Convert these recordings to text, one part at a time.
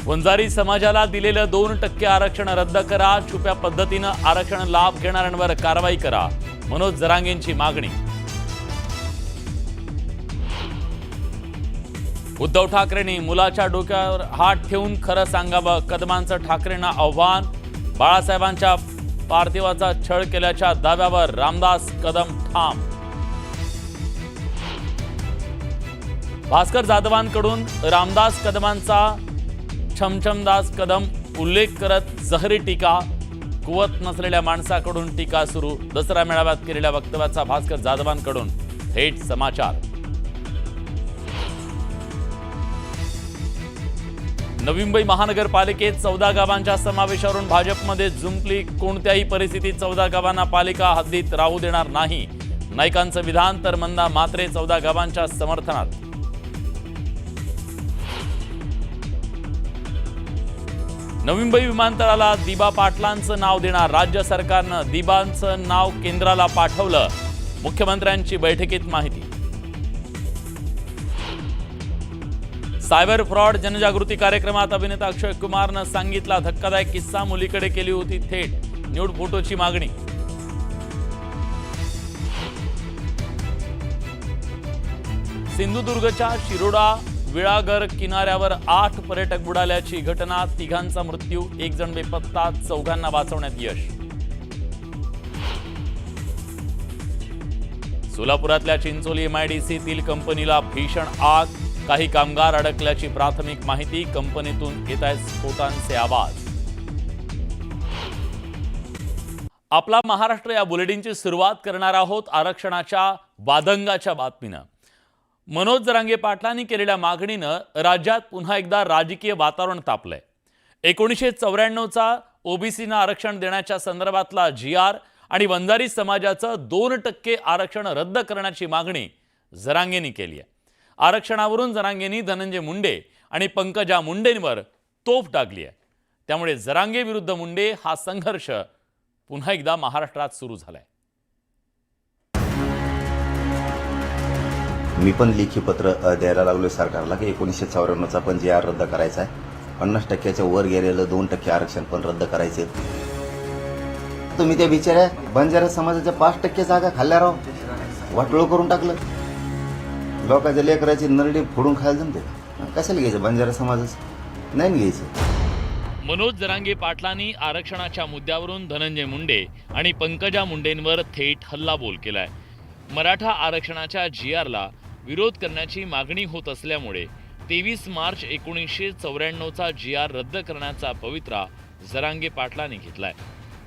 वंजारी समाजाला दिलेलं 2% आरक्षण रद्द करा, छुप्या पद्धतीनं आरक्षण लाभ घेणाऱ्यांवर कारवाई करा, मनोज जरांगेंची मागणी. उद्धव ठाकरेंनी मुलाच्या डोक्यावर हात ठेवून खरं सांगावं, कदमांचं ठाकरेंना आव्हान. बाळासाहेबांच्या पार्थिवाचा छळ केल्याच्या दाव्यावर रामदास कदम ठाम. भास्कर जाधवांकडून रामदास कदमांचा छमछमदास कदम उल्लेख करत जहरी टीका. कुवत नसलेल्या माणसाकडून टीका सुरू. दसरा मेळाव्यात केलेल्या वक्तव्याचा भास्कर जाधवांकडून थेट समाचार. नवी मुंबई महानगरपालिकेत 14 गावांच्या समावेशावरून भाजपमध्ये जुंपली. कोणत्याही परिस्थितीत 14 गावांना पालिका हद्दीत राहू देणार नाही, नाईकांचं विधान. तर मंदा म्हात्रे 14 गावांच्या समर्थनात. नवी मुंबई विमानतळाला दिबा पाटलांचं नाव देणार. राज्य सरकारनं दिबांचं नाव केंद्राला पाठवलं. मुख्यमंत्र्यांची बैठकीत माहिती. सायबर फ्रॉड जनजागृती कार्यक्रमात अभिनेता अक्षय कुमारनं सांगितला धक्कादायक किस्सा. मुलीकडे केली होती थेट न्यूड फोटोची मागणी. सिंधुदुर्गच्या शिरोडा विळागर किनाऱ्यावर 8 पर्यटक बुडाल्याची घटना. 3घांचा मृत्यू, 1 जण बेपत्ता, 4घांना वाचवण्यात यश. सोलापुरातल्या चिंचोली MIDCतील कंपनीला भीषण आग. काही कामगार अडकल्याची प्राथमिक माहिती. कंपनीतून येत आहेत स्फोटांचे आवाज. आपला महाराष्ट्र या बुलेटिनची सुरुवात करणार आहोत आरक्षणाच्या वादंगाच्या बातमीनं. मनोज जरांगे पाटलांनी केलेल्या मागणीनं राज्यात पुन्हा एकदा राजकीय वातावरण तापलंय. 1994चा ओबीसीना आरक्षण देण्याच्या संदर्भातला GR आणि वंजारी समाजाचं 2% आरक्षण रद्द करण्याची मागणी जरांगेंनी केली आहे. आरक्षणावरून जरांगेंनी धनंजय मुंडे आणि पंकजा मुंडेंवर तोफ टाकली आहे. त्यामुळे जरांगे विरुद्ध मुंडे हा संघर्ष पुन्हा एकदा महाराष्ट्रात सुरू झालाय. मी पण लेखी पत्र द्यायला लागलो सरकारला की 1994चा पण GR रद्द करायचा आहे. 50%च्या वर गेलेलं 2% आरक्षण पण रद्द करायचे. तुम्ही त्या बिचाऱ्या बंजारा समाजाच्या 5% जागा खाल्ल्या राव, वाटोळं करून टाकलं. लोकांच्या लेकराची नरडी फोडून खायला जमते. कशाला घ्यायचं बंजारा समाजाचं? नाही घ्यायचं. मनोज जरांगे पाटलांनी आरक्षणाच्या मुद्द्यावरून धनंजय मुंडे आणि पंकजा मुंडेंवर थेट हल्लाबोल केलाय. मराठा आरक्षणाच्या GRला विरोध करण्याची मागणी होत असल्यामुळे 23 मार्च 1994चा GR रद्द करण्याचा पवित्रा जरांगे पाटलांनी घेतलाय.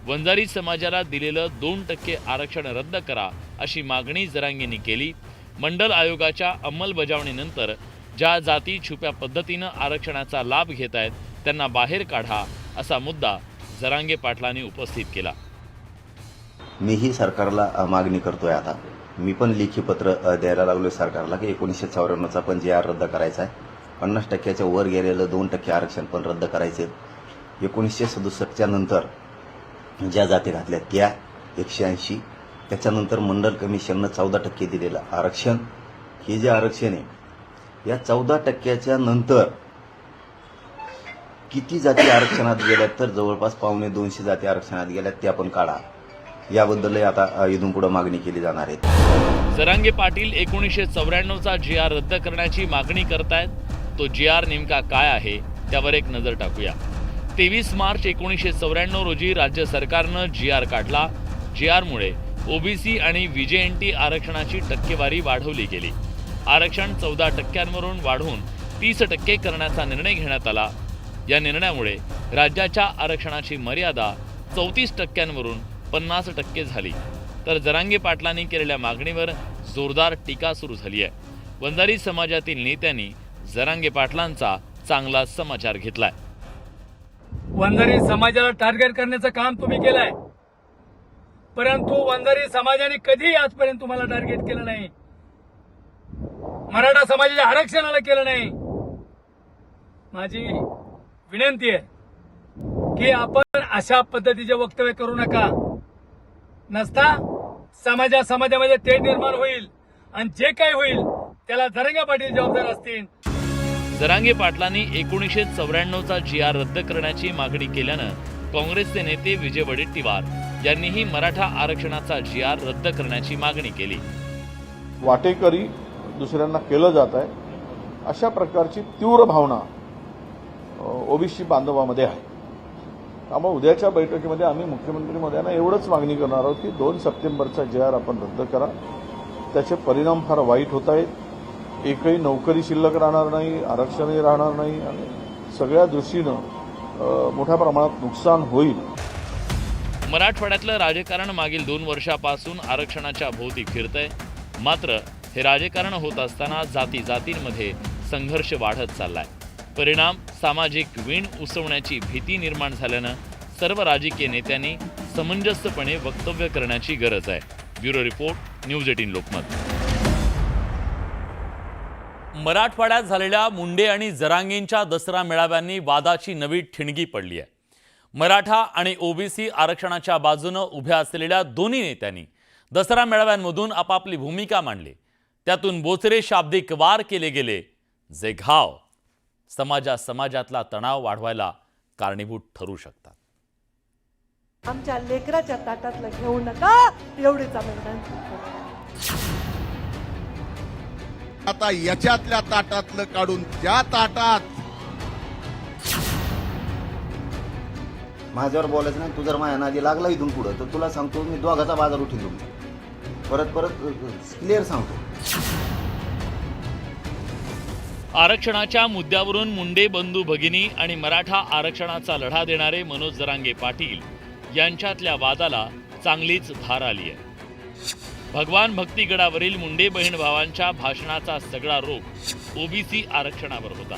वंजारी समाजाला दिलेलं 2% आरक्षण रद्द करा अशी मागणी जरांगेंनी केली. मंडल आयोगाच्या अंमलबजावणीनंतर ज्या जाती छुप्या पद्धतीनं आरक्षणाचा लाभ घेत आहेत त्यांना बाहेर काढा असा मुद्दा जरांगे पाटलांनी उपस्थित केला. मीही सरकारला मागणी करतोय. आता मी पण लेखी पत्र द्यायला लागलोय सरकारला की 1994चा पण GR रद्द करायचा आहे. 50%च्या वर गेलेलं 2% आरक्षण पण रद्द करायचे. 1967च्या नंतर ज्या जाती घातल्या त्या 180, त्याच्यानंतर मंडल कमिशननं 14% दिलेलं आरक्षण. हे जे आरक्षण आहे या 14%च्या नंतर किती जाती आरक्षणात गेल्यात तर जवळपास 250 जाती आरक्षणात गेल्यात, त्या पण काढा. याबद्दल आता इथून पुढे मागणी केली जाणार आहे. जरांगे पाटील 1994चा GR रद्द करण्याची मागणी करतायत. तो GR नेमका काय आहे त्यावर एक नजर टाकूया. 23 मार्च 1994 रोजी राज्य सरकारनं GR काढला. GRमुळे ओबीसी आणि VJNT आरक्षणाची टक्केवारी वाढवली गेली. आरक्षण 14%वरून वाढवून 30% करण्याचा निर्णय घेण्यात आला. या निर्णयामुळे राज्याच्या आरक्षणाची मर्यादा 34%वरून 50% झाली. तर जरांगे पाटलांनी केलेल्या मागणीवर जोरदार टीका सुरू झाली आहे. वंजारी समाजातील नेत्यांनी जरांगे पाटलांचा चांगला समाचार घेतलाय. वंजारी समाजाला टार्गेट करण्याचं काम तुम्ही केलंय, परंतु वंजारी समाजाने कधी आजपर्यंत तुम्हाला टार्गेट केलं नाही. मराठा समाजाच्या आरक्षणाला केलं नाही. माझी विनंती आहे की आपण अशा पद्धतीचे वक्तव्य करू नका. नसता समाजामध्ये तेढ निर्माण होईल आणि जे काही होईल त्याला जरांगे पाटील जबाबदार असतील. जरांगे पाटलांनी 1994चा जी.आर. रद्द करण्याची मागणी केल्यानं काँग्रेसचे नेते विजय वडेट्टीवार यांनीही मराठा आरक्षणाचा जी.आर. रद्द करण्याची मागणी केली. वाटेकरी दुसऱ्यांना केलं जात आहे अशा प्रकारची तीव्र भावना ओबीसी बांधवामध्ये आहे. त्यामुळे उद्याच्या बैठकीमध्ये आम्ही मुख्यमंत्री महोदयांना एवढंच मागणी करणार आहोत की 2 सप्टेंबरचा जी.आर. आपण रद्द करा. त्याचे परिणाम फार वाईट होत आहेत. एकही नोकरी शिल्लक राहणार नाही, आरक्षणही राहणार नाही आणि सगळ्या दृष्टीनं मोठ्या प्रमाणात नुकसान होईल. मराठवाड्यातलं राजकारण मागील 2 वर्षापासून आरक्षणाच्या भोवती फिरतंय. मात्र हे राजकारण होत असताना जातींमध्ये संघर्ष वाढत चाललाय. परिणाम सामाजिक वीण उसवण्याची भीती निर्माण झाल्यानं सर्व राजकीय नेत्यांनी समंजसपणे वक्तव्य करण्याची गरज आहे. Bureau report, news 18 Lokmat. मराठवाड्यात झालेल्या मुंडे आणि जरांगेंच्या दसरा मेळाव्यांनी वादाची नवी ठिणगी पडली आहे. मराठा आणि ओबीसी आरक्षणाच्या बाजूनं उभ्या असलेल्या दोन्ही नेत्यांनी दसरा मेळाव्यांमधून आपापली भूमिका मांडली. त्यातून बोचरे शाब्दिक वार केले गेले, जे घाव समाजातला तणाव वाढवायला कारणीभूत ठरू शकतात. आमच्या लेकराच्या ताटातलं घेऊ नका एवढीच आम्ही. आता याच्यातल्या ताटातलं काढून त्या ताटात. माझ्यावर बोलायचं नाही. तू जर माझ्या नादी लागला इथून पुढं तर तुला सांगतो मी दोघाचा बाजार उठीन तुमचा. परत क्लिअर सांगतो. आरक्षणाच्या मुद्द्यावरून मुंडे बंधू भगिनी आणि मराठा आरक्षणाचा लढा देणारे मनोज जरांगे पाटील यांच्यातल्या वादाला चांगलीच धार आली आहे. भगवान भक्तीगडावरील मुंडे बहीण भावांच्या भाषणाचा सगळा रोख ओबीसी आरक्षणावर होता.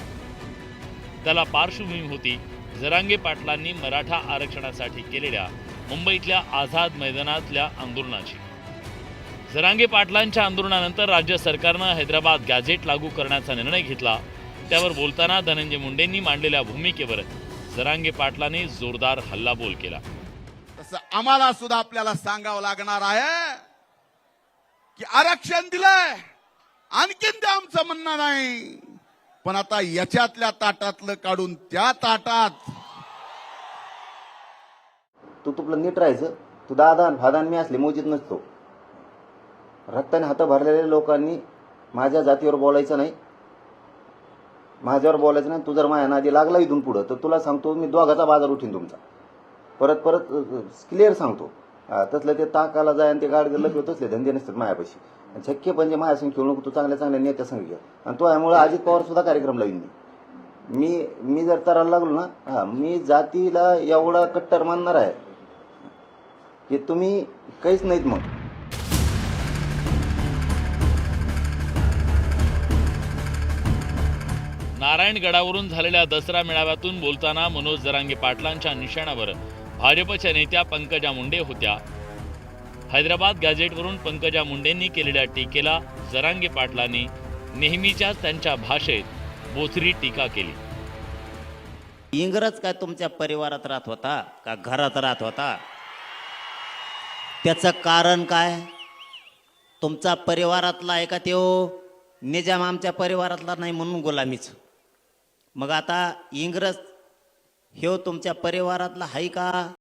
त्याला पार्श्वभूमी होती जरांगे पाटलांनी मराठा आरक्षणासाठी केलेल्या मुंबईतल्या आझाद मैदानातल्या आंदोलनाची. जरांगे पाटलांच्या आंदोलनानंतर राज्य सरकारनं हैदराबाद गॅझेट लागू करण्याचा निर्णय घेतला. त्यावर बोलताना धनंजय मुंडेंनी मांडलेल्या भूमिकेवर जरांगे पाटलांनी जोरदार हल्लाबोल केला. तसं आम्हाला सुद्धा आपल्याला सांगावं लागणार आहे की आरक्षण दिलंय, आणखीन ते आमचं म्हणणं नाही, पण आता याच्यातल्या ताटातलं काढून त्या ताटात. तू तुपलं नीट राहायचं. तू दादा फादान मी असले मोजीत नसतो. रक्ताने हात भरलेल्या लोकांनी माझ्या जातीवर बोलायचं नाही, माझ्यावर बोलायचं नाही. तू जर माझ्या नादी लागला इथून पुढं तर तुला सांगतो मी दोघाचा बाजार उठीन तुमचा. परत क्लिअर सांगतो. तसलं ते ताकाला जाय आणि ते गाडी लपव तसले धंदे नसतात माझ्यापाशी. शक्य म्हणजे माझ्या संग खेळू नको. तू चांगल्या नेत्या संग घ्या. आणि तो यामुळे अजित पवार सुद्धा कार्यक्रम लावीन. मी जर तरायला लागलो ना, मी जातीला एवढा कट्टर मानणार आहे की तुम्ही काहीच नाहीत. मग नारायणगडावरून झालेल्या दसरा मेळाव्यातून बोलताना मनोज जरांगे पाटलांच्या निशाणावर भाजपच्या नेत्या पंकजा मुंडे होत्या. हैदराबाद गॅझेटवरून पंकजा मुंडेंनी केलेल्या टीकेला जरांगे पाटलांनी नेहमीच्याच त्यांच्या भाषेत बोचरी टीका केली. इंग्रज काय तुमच्या परिवारात राहत होता का घरात राहत होता? त्याचं कारण काय? तुमचा परिवारातला आहे का त्यो? निजाम आमच्या परिवारातला नाही म्हणून गुलामीच. मग आता इंग्रज ह्यो तुमच्या परिवारातला आहे का?